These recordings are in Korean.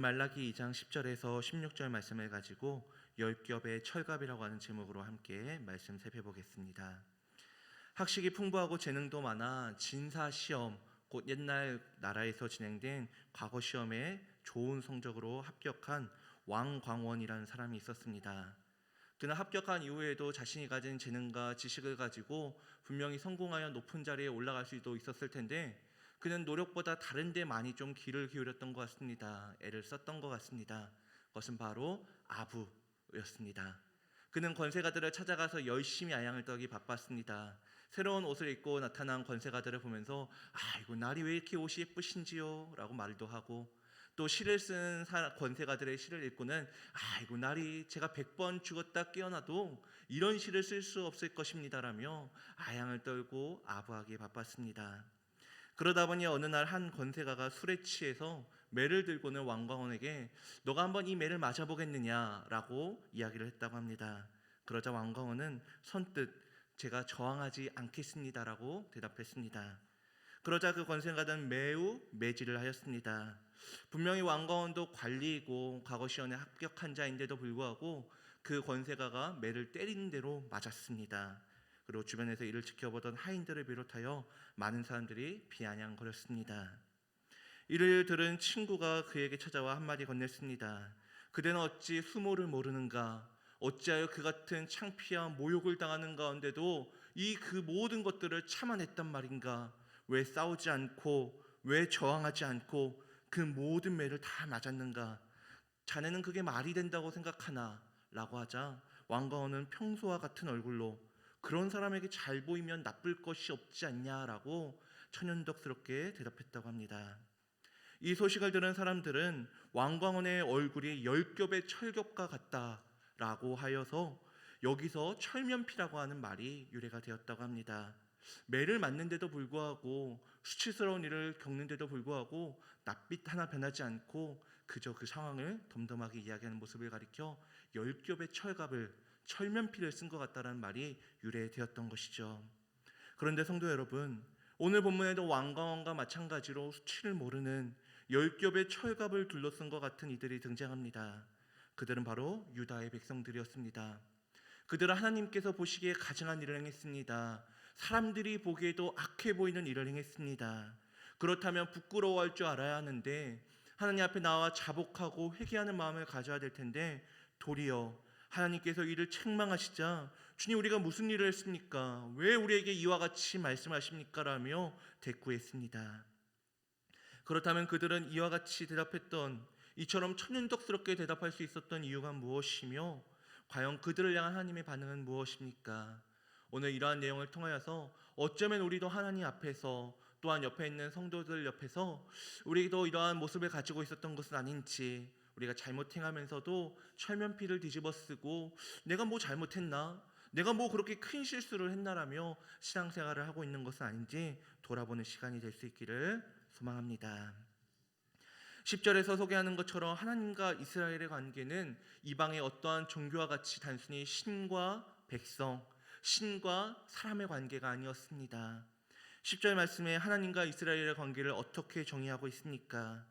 말라기 2장 10절에서 16절 말씀을 가지고 열겹의 철갑이라고 하는 제목으로 함께 말씀 살펴보겠습니다. 학식이 풍부하고 재능도 많아 진사시험, 곧 옛날 나라에서 진행된 과거 시험에 좋은 성적으로 합격한 왕광원이라는 사람이 있었습니다. 그는 합격한 이후에도 자신이 가진 재능과 지식을 가지고 분명히 성공하여 높은 자리에 올라갈 수도 있었을 텐데, 그는 노력보다 다른 데 많이 좀 귀를 기울였던 것 같습니다. 애를 썼던 것 같습니다. 그것은 바로 아부였습니다. 그는 권세가들을 찾아가서 열심히 아양을 떨기 바빴습니다. 새로운 옷을 입고 나타난 권세가들을 보면서 아이고 날이 왜 이렇게 옷이 예쁘신지요? 라고 말도 하고, 또 시를 쓴 권세가들의 시를 읽고는 아이고 날이 제가 100번 죽었다 깨어나도 이런 시를 쓸 수 없을 것입니다 라며 아양을 떨고 아부하기에 바빴습니다. 그러다 보니 어느 날 한 권세가가 술에 취해서 매를 들고는 왕광원에게 너가 한번 이 매를 마셔보겠느냐라고 이야기를 했다고 합니다. 그러자 왕광원은 선뜻 제가 저항하지 않겠습니다라고 대답했습니다. 그러자 그 권세가는 매우 매질을 하였습니다. 분명히 왕광원도 관리이고 과거 시험에 합격한 자인데도 불구하고 그 권세가가 매를 때리는 대로 맞았습니다. 그리고 주변에서 이를 지켜보던 하인들을 비롯하여 많은 사람들이 비아냥거렸습니다. 이를 들은 친구가 그에게 찾아와 한마디 건넸습니다. 그대는 어찌 수모를 모르는가? 어찌하여 그 같은 창피한 모욕을 당하는 가운데도 이 그 모든 것들을 참아냈단 말인가? 왜 싸우지 않고 왜 저항하지 않고 그 모든 매를 다 맞았는가? 자네는 그게 말이 된다고 생각하나? 라고 하자 왕가원은 평소와 같은 얼굴로 그런 사람에게 잘 보이면 나쁠 것이 없지 않냐라고 천연덕스럽게 대답했다고 합니다. 이 소식을 들은 사람들은 왕광원의 얼굴이 10겹의 철겹과 같다라고 하여서 여기서 철면피라고 하는 말이 유래가 되었다고 합니다. 매를 맞는데도 불구하고 수치스러운 일을 겪는데도 불구하고 낯빛 하나 변하지 않고 그저 그 상황을 덤덤하게 이야기하는 모습을 가리켜 10겹의 철갑을 철면피를 쓴 것 같다라는 말이 유래되었던 것이죠. 그런데 성도 여러분, 오늘 본문에도 왕광원과 마찬가지로 수치를 모르는 10겹의 철갑을 둘러쓴 것 같은 이들이 등장합니다. 그들은 바로 유다의 백성들이었습니다. 그들은 하나님께서 보시기에 가증한 일을 행했습니다. 사람들이 보기에도 악해 보이는 일을 행했습니다. 그렇다면 부끄러워할 줄 알아야 하는데, 하나님 앞에 나와 자복하고 회개하는 마음을 가져야 될 텐데, 도리어 하나님께서 이를 책망하시자 주님 우리가 무슨 일을 했습니까? 왜 우리에게 이와 같이 말씀하십니까? 라며 대꾸했습니다. 그렇다면 그들은 이와 같이 대답했던, 이처럼 천연덕스럽게 대답할 수 있었던 이유가 무엇이며 과연 그들을 향한 하나님의 반응은 무엇입니까? 오늘 이러한 내용을 통하여서 어쩌면 우리도 하나님 앞에서, 또한 옆에 있는 성도들 옆에서 우리도 이러한 모습을 가지고 있었던 것은 아닌지, 우리가 잘못 행하면서도 철면피를 뒤집어 쓰고 내가 뭐 잘못했나? 내가 뭐 그렇게 큰 실수를 했나라며 신앙생활을 하고 있는 것은 아닌지 돌아보는 시간이 될 수 있기를 소망합니다. 10절에서 소개하는 것처럼 하나님과 이스라엘의 관계는 이방의 어떠한 종교와 같이 단순히 신과 백성, 신과 사람의 관계가 아니었습니다. 10절 말씀에 하나님과 이스라엘의 관계를 어떻게 정의하고 있습니까?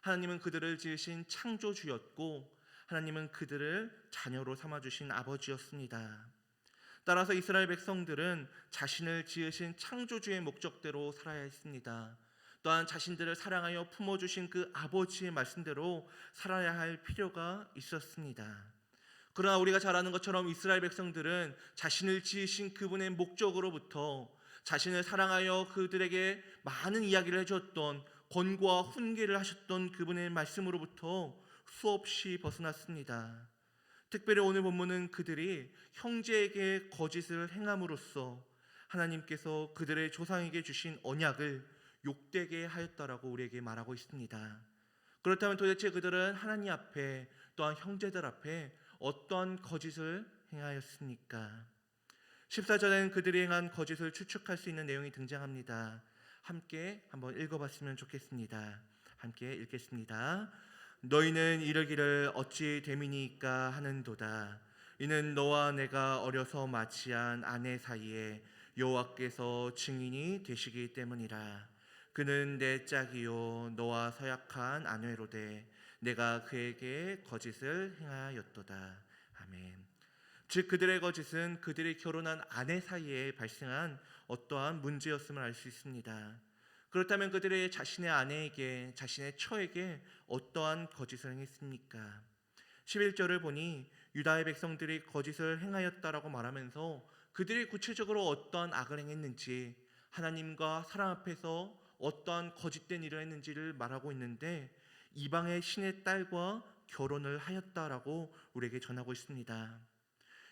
하나님은 그들을 지으신 창조주였고 하나님은 그들을 자녀로 삼아주신 아버지였습니다. 따라서 이스라엘 백성들은 자신을 지으신 창조주의 목적대로 살아야 했습니다. 또한 자신들을 사랑하여 품어주신 그 아버지의 말씀대로 살아야 할 필요가 있었습니다. 그러나 우리가 잘 아는 것처럼 이스라엘 백성들은 자신을 지으신 그분의 목적으로부터, 자신을 사랑하여 그들에게 많은 이야기를 해줬던, 권고와 훈계를 하셨던 그분의 말씀으로부터 수없이 벗어났습니다. 특별히 오늘 본문은 그들이 형제에게 거짓을 행함으로써 하나님께서 그들의 조상에게 주신 언약을 욕되게 하였다라고 우리에게 말하고 있습니다. 그렇다면 도대체 그들은 하나님 앞에, 또한 형제들 앞에 어떤 거짓을 행하였습니까? 14절에는 그들이 행한 거짓을 추측할 수 있는 내용이 등장합니다. 함께 한번 읽어봤으면 좋겠습니다. 함께 읽겠습니다. 너희는 이르기를 어찌 됨이니까 하는도다. 이는 너와 내가 어려서 맞이한 아내 사이에 여호와께서 증인이 되시기 때문이라. 그는 내 짝이요 너와 서약한 아내로되 내가 그에게 거짓을 행하였도다. 아멘. 즉 그들의 거짓은 그들이 결혼한 아내 사이에 발생한 어떠한 문제였음을 알 수 있습니다. 그렇다면 그들의 자신의 아내에게, 자신의 처에게 어떠한 거짓을 행했습니까? 11절을 보니 유다의 백성들이 거짓을 행하였다라고 말하면서 그들이 구체적으로 어떠한 악을 행했는지, 하나님과 사람 앞에서 어떠한 거짓된 일을 했는지를 말하고 있는데, 이방의 신의 딸과 결혼을 하였다라고 우리에게 전하고 있습니다.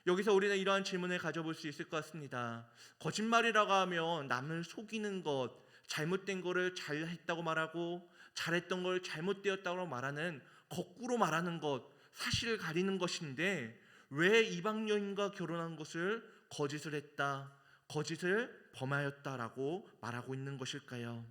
여기서 우리는 이러한 질문을 가져볼 수 있을 것 같습니다. 거짓말이라고 하면 남을 속이는 것, 잘못된 거를 잘했다고 말하고 잘했던 걸 잘못되었다고 말하는, 거꾸로 말하는 것, 사실을 가리는 것인데, 왜 이방 여인과 결혼한 것을 거짓을 했다, 거짓을 범하였다라고 말하고 있는 것일까요?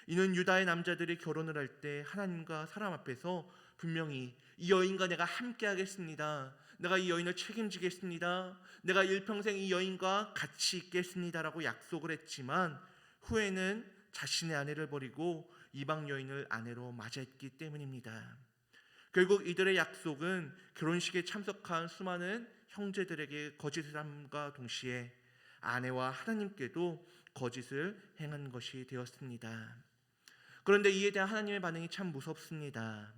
이는 유다의 남자들이 결혼을 할 때 하나님과 사람 앞에서 분명히 이 여인과 내가 함께 하겠습니다, 내가 이 여인을 책임지겠습니다, 내가 일평생 이 여인과 같이 있겠습니다라고 약속을 했지만 후에는 자신의 아내를 버리고 이방 여인을 아내로 맞이했기 때문입니다. 결국 이들의 약속은 결혼식에 참석한 수많은 형제들에게 거짓을 함과 동시에 아내와 하나님께도 거짓을 행한 것이 되었습니다. 그런데 이에 대한 하나님의 반응이 참 무섭습니다.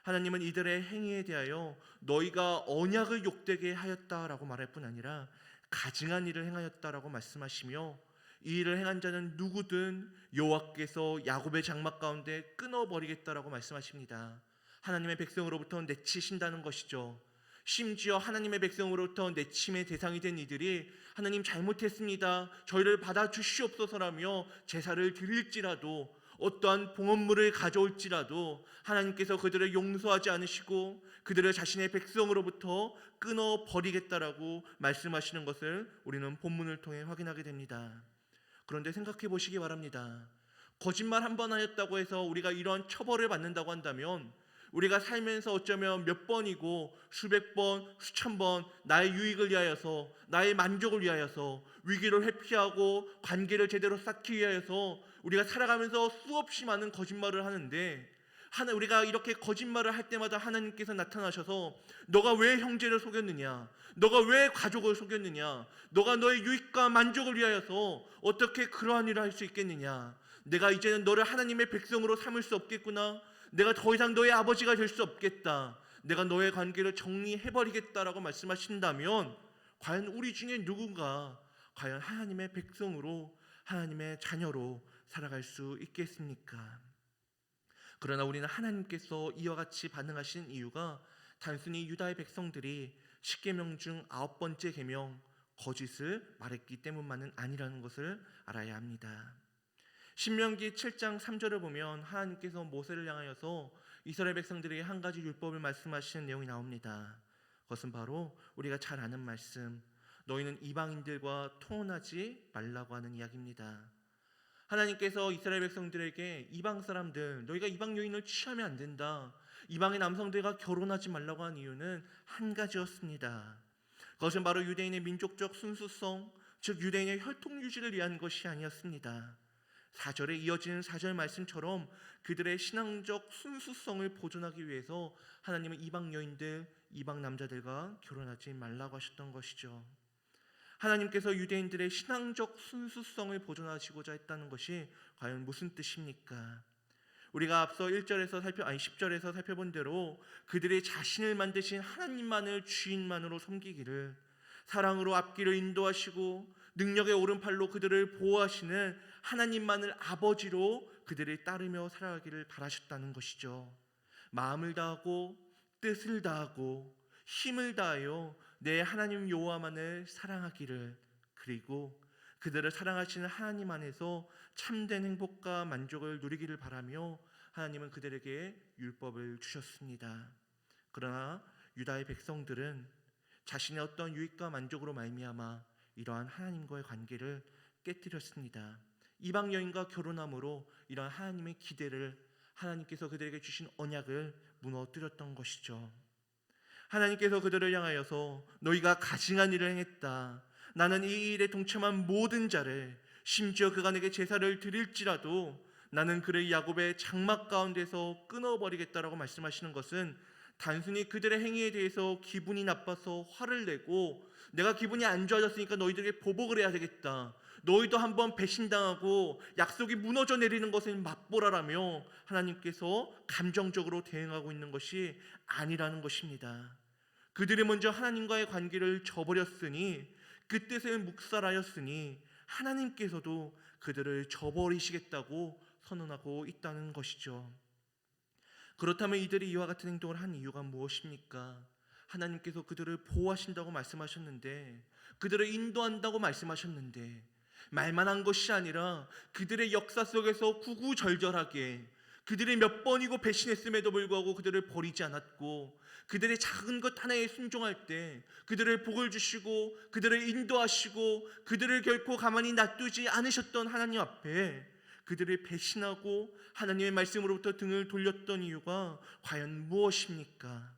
하나님은 이들의 행위에 대하여 너희가 언약을 욕되게 하였다라고 말할 뿐 아니라 가증한 일을 행하였다라고 말씀하시며, 이 일을 행한 자는 누구든 여호와께서 야곱의 장막 가운데 끊어버리겠다라고 말씀하십니다. 하나님의 백성으로부터 내치신다는 것이죠. 심지어 하나님의 백성으로부터 내침의 대상이 된 이들이 하나님 잘못했습니다, 저희를 받아주시옵소서라며 제사를 드릴지라도, 어떠한 봉헌물을 가져올지라도 하나님께서 그들을 용서하지 않으시고 그들을 자신의 백성으로부터 끊어버리겠다라고 말씀하시는 것을 우리는 본문을 통해 확인하게 됩니다. 그런데 생각해 보시기 바랍니다. 거짓말 한 번 하였다고 해서 우리가 이러한 처벌을 받는다고 한다면, 우리가 살면서 어쩌면 몇 번이고 수백 번, 수천 번 나의 유익을 위하여서, 나의 만족을 위하여서, 위기를 회피하고 관계를 제대로 쌓기 위하여서 우리가 살아가면서 수없이 많은 거짓말을 하는데, 우리가 이렇게 거짓말을 할 때마다 하나님께서 나타나셔서 너가 왜 형제를 속였느냐, 너가 왜 가족을 속였느냐, 너가 너의 유익과 만족을 위하여서 어떻게 그러한 일을 할 수 있겠느냐, 내가 이제는 너를 하나님의 백성으로 삼을 수 없겠구나, 내가 더 이상 너의 아버지가 될 수 없겠다, 내가 너의 관계를 정리해버리겠다라고 말씀하신다면, 과연 우리 중에 누군가 과연 하나님의 백성으로, 하나님의 자녀로 살아갈 수 있겠습니까? 그러나 우리는 하나님께서 이와 같이 반응하신 이유가 단순히 유다의 백성들이 10계명 중 9번째 계명 거짓을 말했기 때문만은 아니라는 것을 알아야 합니다. 신명기 7장 3절을 보면 하나님께서 모세를 향하여서 이스라엘 백성들에게 한 가지 율법을 말씀하시는 내용이 나옵니다. 그것은 바로 우리가 잘 아는 말씀, 너희는 이방인들과 통혼하지 말라고 하는 이야기입니다. 하나님께서 이스라엘 백성들에게 이방 사람들, 너희가 이방 여인을 취하면 안 된다, 이방의 남성들과 결혼하지 말라고 한 이유는 한 가지였습니다. 그것은 바로 유대인의 민족적 순수성, 즉 유대인의 혈통 유지를 위한 것이 아니었습니다. 4절에 이어지는 4절 말씀처럼 그들의 신앙적 순수성을 보존하기 위해서 하나님은 이방 여인들, 이방 남자들과 결혼하지 말라고 하셨던 것이죠. 하나님께서 유대인들의 신앙적 순수성을 보존하시고자 했다는 것이 과연 무슨 뜻입니까? 우리가 앞서 10절에서 살펴본 대로 그들이 자신을 만드신 하나님만을 주인만으로 섬기기를, 사랑으로 앞길을 인도하시고 능력의 오른팔로 그들을 보호하시는 하나님만을 아버지로 그들을 따르며 살아가기를 바라셨다는 것이죠. 마음을 다하고 뜻을 다하고 힘을 다하여 내 하나님 여호와만을 사랑하기를, 그리고 그들을 사랑하시는 하나님 안에서 참된 행복과 만족을 누리기를 바라며 하나님은 그들에게 율법을 주셨습니다. 그러나 유다의 백성들은 자신의 어떤 유익과 만족으로 말미암아 이러한 하나님과의 관계를 깨뜨렸습니다. 이방 여인과 결혼함으로 이러한 하나님의 기대를, 하나님께서 그들에게 주신 언약을 무너뜨렸던 것이죠. 하나님께서 그들을 향하여서 너희가 가증한 일을 행했다, 나는 이 일에 동참한 모든 자를, 심지어 그가 내게 제사를 드릴지라도 나는 그를 야곱의 장막 가운데서 끊어버리겠다라고 말씀하시는 것은 단순히 그들의 행위에 대해서 기분이 나빠서 화를 내고 내가 기분이 안 좋아졌으니까 너희들에게 보복을 해야 되겠다, 너희도 한번 배신당하고 약속이 무너져 내리는 것을 맛보라라며 하나님께서 감정적으로 대응하고 있는 것이 아니라는 것입니다. 그들이 먼저 하나님과의 관계를 저버렸으니, 그 뜻을 묵살하였으니 하나님께서도 그들을 저버리시겠다고 선언하고 있다는 것이죠. 그렇다면 이들이 이와 같은 행동을 한 이유가 무엇입니까? 하나님께서 그들을 보호하신다고 말씀하셨는데, 그들을 인도한다고 말씀하셨는데, 말만 한 것이 아니라 그들의 역사 속에서 구구절절하게 그들이 몇 번이고 배신했음에도 불구하고 그들을 버리지 않았고, 그들의 작은 것 하나에 순종할 때 그들을 복을 주시고 그들을 인도하시고 그들을 결코 가만히 놔두지 않으셨던 하나님 앞에 그들을 배신하고 하나님의 말씀으로부터 등을 돌렸던 이유가 과연 무엇입니까?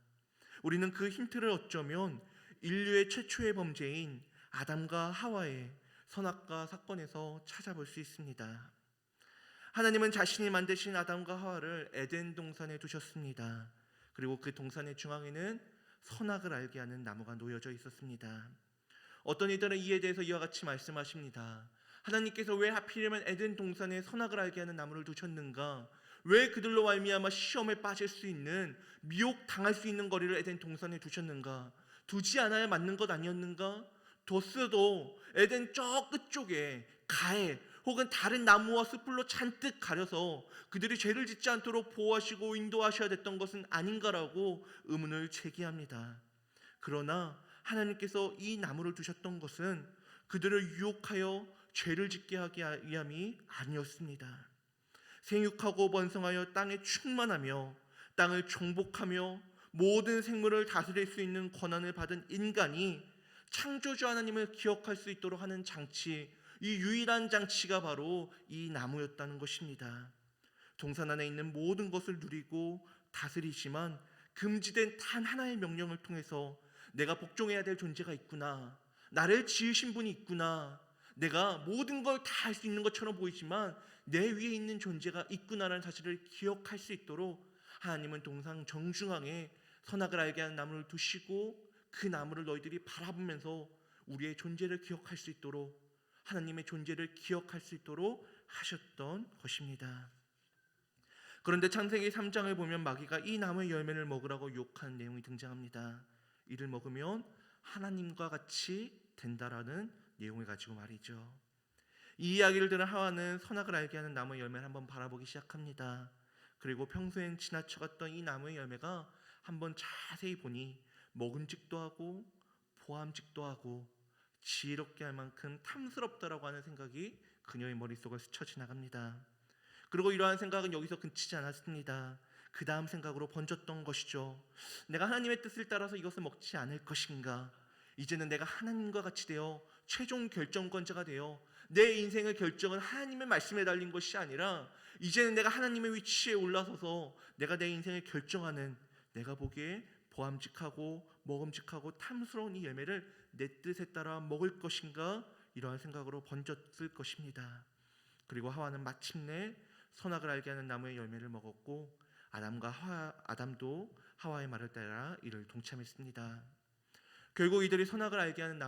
우리는 그 힌트를 어쩌면 인류의 최초의 범죄인 아담과 하와의 선악과 사건에서 찾아볼 수 있습니다. 하나님은 자신이 만드신 아담과 하와를 에덴 동산에 두셨습니다. 그리고 그 동산의 중앙에는 선악을 알게 하는 나무가 놓여져 있었습니다. 어떤 이들은 이에 대해서 이와 같이 말씀하십니다. 하나님께서 왜 하필이면 에덴 동산에 선악을 알게 하는 나무를 두셨는가? 왜 그들로 말미암아 시험에 빠질 수 있는, 미혹 당할 수 있는 거리를 에덴 동산에 두셨는가? 두지 않아야 맞는 것 아니었는가? 뒀어도 에덴 저 끝쪽에 가해 혹은 다른 나무와 숯불로 잔뜩 가려서 그들이 죄를 짓지 않도록 보호하시고 인도하셔야 됐던 것은 아닌가라고 의문을 제기합니다. 그러나 하나님께서 이 나무를 두셨던 것은 그들을 유혹하여 죄를 짓게 하기 위함이 아니었습니다. 생육하고 번성하여 땅에 충만하며 땅을 정복하며 모든 생물을 다스릴 수 있는 권한을 받은 인간이 창조주 하나님을 기억할 수 있도록 하는 장치, 이 유일한 장치가 바로 이 나무였다는 것입니다. 동산 안에 있는 모든 것을 누리고 다스리지만 금지된 단 하나의 명령을 통해서 내가 복종해야 될 존재가 있구나, 나를 지으신 분이 있구나, 내가 모든 걸 다 할 수 있는 것처럼 보이지만 내 위에 있는 존재가 있구나라는 사실을 기억할 수 있도록 하나님은 동산 정중앙에 선악을 알게 하는 나무를 두시고 그 나무를 너희들이 바라보면서 우리의 존재를 기억할 수 있도록, 하나님의 존재를 기억할 수 있도록 하셨던 것입니다. 그런데 창세기 3장을 보면 마귀가 이 나무의 열매를 먹으라고 유혹하는 내용이 등장합니다. 이를 먹으면 하나님과 같이 된다라는 내용을 가지고 말이죠. 이 이야기를 들은 하와는 선악을 알게 하는 나무의 열매를 한번 바라보기 시작합니다. 그리고 평소엔 지나쳐갔던 이 나무의 열매가 한번 자세히 보니 먹음직도 하고 보암직도 하고 지혜롭게 할 만큼 탐스럽다라고 하는 생각이 그녀의 머릿속을 스쳐 지나갑니다. 그리고 이러한 생각은 여기서 그치지 않았습니다. 그 다음 생각으로 번졌던 것이죠. 내가 하나님의 뜻을 따라서 이것을 먹지 않을 것인가? 이제는 내가 하나님과 같이 되어 최종 결정권자가 되어 내 인생의 결정은 하나님의 말씀에 달린 것이 아니라 이제는 내가 하나님의 위치에 올라서서 내가 내 인생을 결정하는, 내가 보기에 보암직하고 먹음직하고 탐스러운 이 열매를 내 뜻에 따라 먹을 것인가? 이러한 생각으로 번졌을 것입니다. 그리고 하와는 마침내 선악을 알게 하는 나무의 열매를 먹었고 아담도 하와의 말을 따라 이를 동참했습니다. 결국 이들이 선악을 알게 하는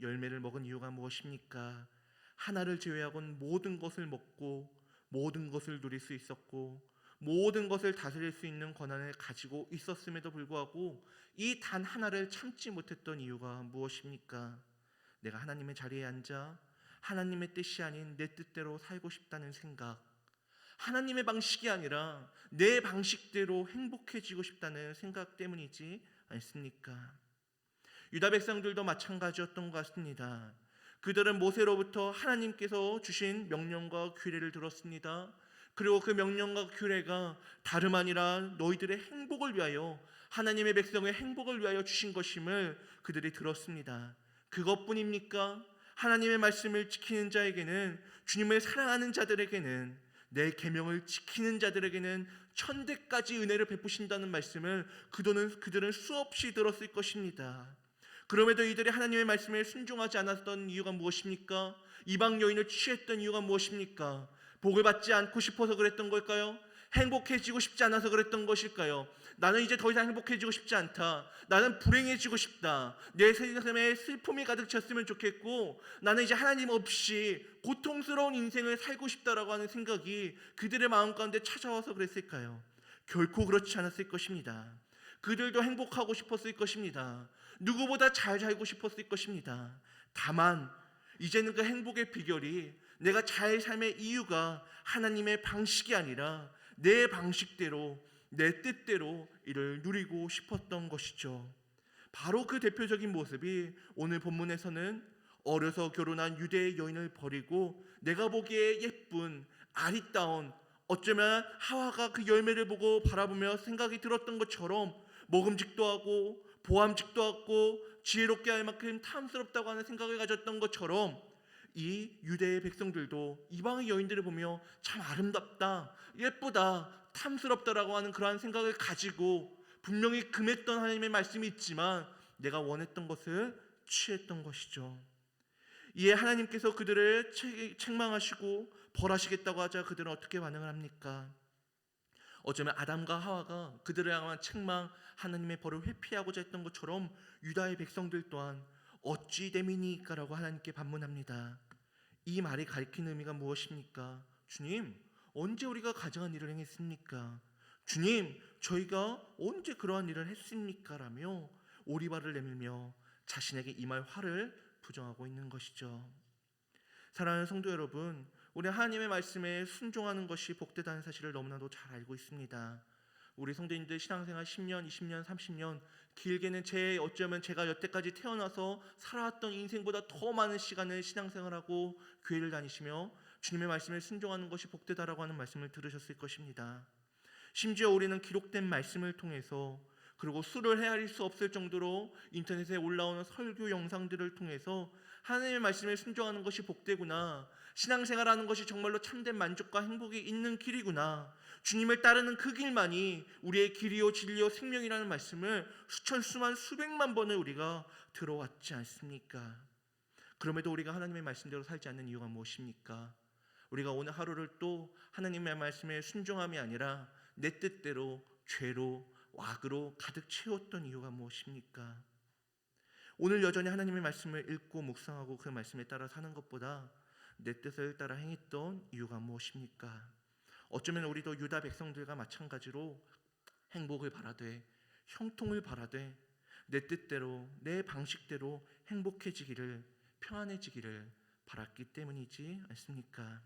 열매를 먹은 이유가 무엇입니까? 하나를 제외하고는 모든 것을 먹고 모든 것을 누릴 수 있었고 모든 것을 다스릴 수 있는 권한을 가지고 있었음에도 불구하고 이 단 하나를 참지 못했던 이유가 무엇입니까? 내가 하나님의 자리에 앉아 하나님의 뜻이 아닌 내 뜻대로 살고 싶다는 생각, 하나님의 방식이 아니라 내 방식대로 행복해지고 싶다는 생각 때문이지 않습니까? 유다 백성들도 마찬가지였던 것 같습니다. 그들은 모세로부터 하나님께서 주신 명령과 규례를 들었습니다. 그리고 그 명령과 규례가 다름 아니라 너희들의 행복을 위하여, 하나님의 백성의 행복을 위하여 주신 것임을 그들이 들었습니다. 그것뿐입니까? 하나님의 말씀을 지키는 자에게는, 주님을 사랑하는 자들에게는, 내 계명을 지키는 자들에게는 천대까지 은혜를 베푸신다는 말씀을 그들은 수없이 들었을 것입니다. 그럼에도 이들이 하나님의 말씀에 순종하지 않았던 이유가 무엇입니까? 이방 여인을 취했던 이유가 무엇입니까? 복을 받지 않고 싶어서 그랬던 걸까요? 행복해지고 싶지 않아서 그랬던 것일까요? 나는 이제 더 이상 행복해지고 싶지 않다. 나는 불행해지고 싶다. 내 삶에 슬픔이 가득 찼으면 좋겠고 나는 이제 하나님 없이 고통스러운 인생을 살고 싶다라고 하는 생각이 그들의 마음 가운데 찾아와서 그랬을까요? 결코 그렇지 않았을 것입니다. 그들도 행복하고 싶었을 것입니다. 누구보다 잘 살고 싶었을 것입니다. 다만 이제는 그 행복의 비결이 내가 잘 삶의 이유가 하나님의 방식이 아니라 내 방식대로 내 뜻대로 이를 누리고 싶었던 것이죠. 바로 그 대표적인 모습이 오늘 본문에서는 어려서 결혼한 유대의 여인을 버리고 내가 보기에 예쁜 아리따운 어쩌면 하와가 그 열매를 보고 바라보며 생각이 들었던 것처럼 먹음직도 하고 보암직도 하고 지혜롭게 할 만큼 탐스럽다고 하는 생각을 가졌던 것처럼 이 유대의 백성들도 이방의 여인들을 보며 참 아름답다, 예쁘다, 탐스럽다라고 하는 그러한 생각을 가지고 분명히 금했던 하나님의 말씀이 있지만 내가 원했던 것을 취했던 것이죠. 이에 하나님께서 그들을 책망하시고 벌하시겠다고 하자 그들은 어떻게 반응을 합니까? 어쩌면 아담과 하와가 그들을 향한 책망, 하나님의 벌을 회피하고자 했던 것처럼 유다의 백성들 또한 어찌 됨이니까라고 하나님께 반문합니다. 이 말이 가리키는 의미가 무엇입니까? 주님, 언제 우리가 가증한 일을 행했습니까? 주님, 저희가 언제 그러한 일을 했습니까? 라며 오리발을 내밀며 자신에게 임할 화를 부정하고 있는 것이죠. 사랑하는 성도 여러분, 우리 하나님의 말씀에 순종하는 것이 복되다는 사실을 너무나도 잘 알고 있습니다. 우리 성도님들 신앙생활 10년, 20년, 30년 길게는 어쩌면 제가 여태까지 태어나서 살아왔던 인생보다 더 많은 시간을 신앙생활하고 교회를 다니시며 주님의 말씀에 순종하는 것이 복되다라고 하는 말씀을 들으셨을 것입니다. 심지어 우리는 기록된 말씀을 통해서 그리고 수를 헤아릴 수 없을 정도로 인터넷에 올라오는 설교 영상들을 통해서 하나님의 말씀에 순종하는 것이 복되구나, 신앙생활하는 것이 정말로 참된 만족과 행복이 있는 길이구나, 주님을 따르는 그 길만이 우리의 길이요 진리요 생명이라는 말씀을 수천 수만 수백만 번을 우리가 들어왔지 않습니까? 그럼에도 우리가 하나님의 말씀대로 살지 않는 이유가 무엇입니까? 우리가 오늘 하루를 또 하나님의 말씀에 순종함이 아니라 내 뜻대로 죄로 악으로 가득 채웠던 이유가 무엇입니까? 오늘 여전히 하나님의 말씀을 읽고 묵상하고 그 말씀에 따라 사는 것보다 내 뜻을 따라 행했던 이유가 무엇입니까? 어쩌면 우리도 유다 백성들과 마찬가지로 행복을 바라되 형통을 바라되 내 뜻대로 내 방식대로 행복해지기를, 평안해지기를 바랐기 때문이지 않습니까?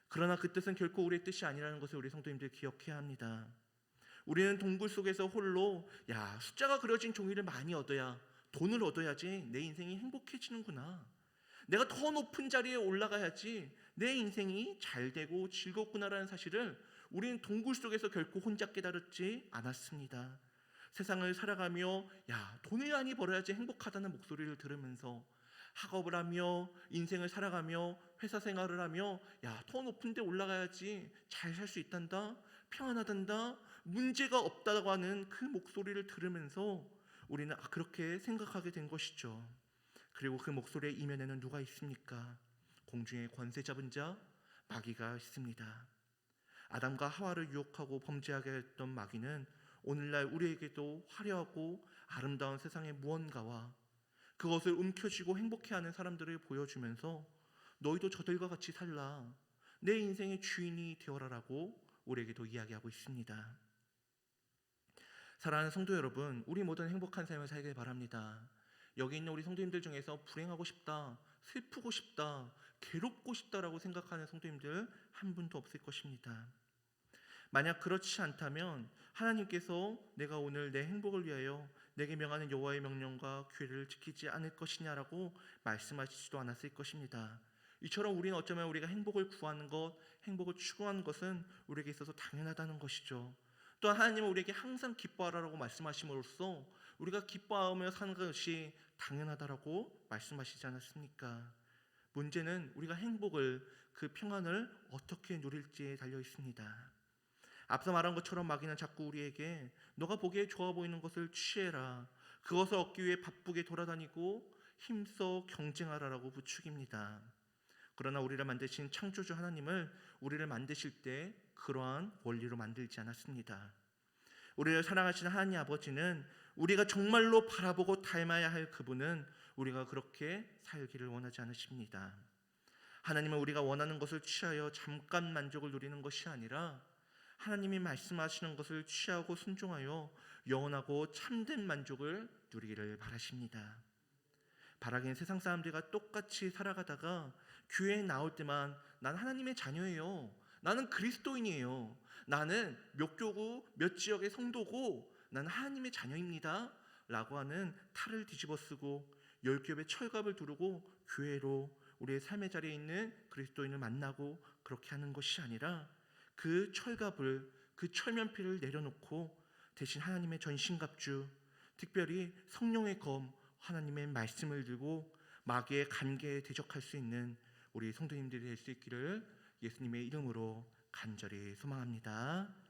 그러나 그 뜻은 결코 우리의 뜻이 아니라는 것을 우리 성도님들 기억해야 합니다. 우리는 동굴 속에서 홀로 숫자가 그려진 종이를 많이 얻어야, 돈을 얻어야지 내 인생이 행복해지는구나, 내가 더 높은 자리에 올라가야지 내 인생이 잘 되고 즐겁구나라는 사실을 우리는 동굴 속에서 결코 혼자 깨달았지 않았습니다. 세상을 살아가며 돈을 많이 벌어야지 행복하다는 목소리를 들으면서 학업을 하며 인생을 살아가며 회사 생활을 하며 더 높은 데 올라가야지 잘 살 수 있단다, 평안하단다, 문제가 없다고 하는 그 목소리를 들으면서 우리는 그렇게 생각하게 된 것이죠. 그리고 그 목소리의 이면에는 누가 있습니까? 공중의 권세 잡은 자 마귀가 있습니다. 아담과 하와를 유혹하고 범죄하게 했던 마귀는 오늘날 우리에게도 화려하고 아름다운 세상의 무언가와 그것을 움켜쥐고 행복해하는 사람들을 보여주면서 너희도 저들과 같이 살라, 내 인생의 주인이 되어라라고 우리에게도 이야기하고 있습니다. 사랑하는 성도 여러분, 우리 모두는 행복한 삶을 살길 바랍니다. 여기 있는 우리 성도님들 중에서 불행하고 싶다, 슬프고 싶다, 괴롭고 싶다라고 생각하는 성도님들 한 분도 없을 것입니다. 만약 그렇지 않다면 하나님께서 내가 오늘 내 행복을 위하여 내게 명하는 여호와의 명령과 규례를 지키지 않을 것이냐라고 말씀하시지도 않았을 것입니다. 이처럼 우리는 어쩌면 우리가 행복을 구하는 것, 행복을 추구하는 것은 우리에게 있어서 당연하다는 것이죠. 또한 하나님은 우리에게 항상 기뻐하라고 말씀하심으로써 우리가 기뻐하며 사는 것이 당연하다라고 말씀하시지 않았습니까? 문제는 우리가 행복을, 그 평안을 어떻게 누릴지에 달려 있습니다. 앞서 말한 것처럼 마귀는 자꾸 우리에게 너가 보기에 좋아 보이는 것을 취해라, 그것을 얻기 위해 바쁘게 돌아다니고 힘써 경쟁하라라고 부추깁니다. 그러나 우리를 만드신 창조주 하나님을 우리를 만드실 때 그러한 원리로 만들지 않았습니다. 우리를 사랑하시는 하나님 아버지는 우리가 정말로 바라보고 닮아야 할 그분은 우리가 그렇게 살기를 원하지 않으십니다. 하나님은 우리가 원하는 것을 취하여 잠깐 만족을 누리는 것이 아니라 하나님이 말씀하시는 것을 취하고 순종하여 영원하고 참된 만족을 누리기를 바라십니다. 바라기는 세상 사람들과 똑같이 살아가다가 교회에 나올 때만 난 하나님의 자녀예요, 나는 그리스도인이에요, 나는 몇 교구 몇 지역의 성도고 나는 하나님의 자녀입니다 라고 하는 탈을 뒤집어쓰고 열겹의 철갑을 두르고 교회로 우리의 삶의 자리에 있는 그리스도인을 만나고 그렇게 하는 것이 아니라 그 철갑을, 그 철면피를 내려놓고 대신 하나님의 전신갑주, 특별히 성령의 검 하나님의 말씀을 들고 마귀의 간계에 대적할 수 있는 우리 성도님들이 될 수 있기를 예수님의 이름으로 간절히 소망합니다.